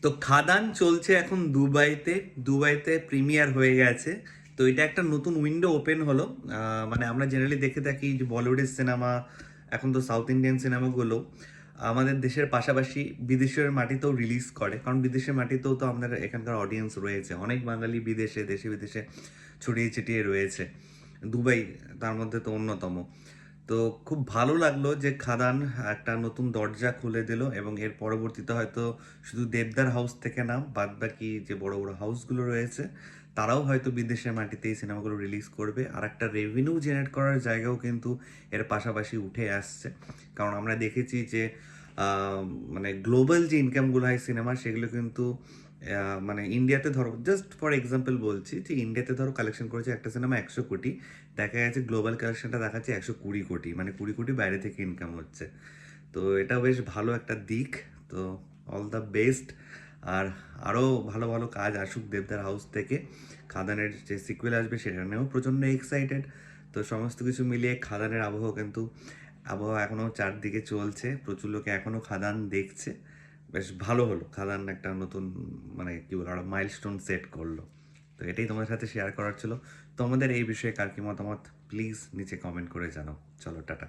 তো খাদান চলছে এখন দুবাইতে। দুবাইতে প্রিমিয়ার হয়ে গেছে। তো এটা একটা নতুন উইন্ডো ওপেন হলো। মানে আমরা জেনারেলি দেখে থাকি যে বলিউডের সিনেমা, এখন তো সাউথ ইন্ডিয়ান সিনেমাগুলো আমাদের দেশের পাশাপাশি বিদেশের মাটিতেও রিলিজ করে, কারণ বিদেশের মাটিতেও তো আমাদের এখানকার অডিয়েন্স রয়েছে, অনেক বাঙালি বিদেশে দেশে বিদেশে ছড়িয়ে ছিটিয়ে রয়েছে। দুবাই তার মধ্যে তো অন্যতম। তো খুব ভালো লাগলো যে খাদান একটা নতুন দরজা খুলে দিল, এবং এর পরবর্তীতে হয়তো শুধু দেবদার হাউস থেকে না, বাদ বাকি যে বড় বড় হাউসগুলো রয়েছে তারাও হয়তো বিদেশের মাটিতে এই সিনেমাগুলো রিলিজ করবে। আর একটা রেভিনিউ জেনারেট করার জায়গাও কিন্তু এর পাশাপাশি উঠে আসছে। কারণ আমরা দেখেছি যে মানে গ্লোবাল যে ইনকামগুলো হয় সিনেমা, সেগুলো কিন্তু মানে ইন্ডিয়াতে ধরো, জাস্ট ফর এক্সাম্পল বলছি, যে ইন্ডিয়াতে ধরো কালেকশন করেছে একটা সিনেমা 100 কোটি, দেখা গেছে গ্লোবাল কালেকশনটা দেখাচ্ছে 120 কোটি, মানে 20 কোটি বাইরে থেকে ইনকাম হচ্ছে। তো এটা বেশ ভালো একটা দিক। তো অল দ্য বেস্ট। আর আরও ভালো ভালো কাজ আসুক দেবদার হাউস থেকে। খাদানের যে সিকুয়েল আসবে সেটা নিয়েও প্রচণ্ড এক্সাইটেড। তো সমস্ত কিছু মিলিয়ে খাদানের আবহাওয়া এখনও চারদিকে চলছে, প্রচুর লোকে এখনও খাদান দেখছে। বেশ ভালো হলো, খাদান একটা নতুন মানে কি বলবো একটা মাইলস্টোন সেট করলো। তো এটাই তোমার সাথে শেয়ার করার ছিল। তোমাদের এই বিষয়ে কার কি মতামত প্লিজ নিচে কমেন্ট করে জানাও। চলো টাটা।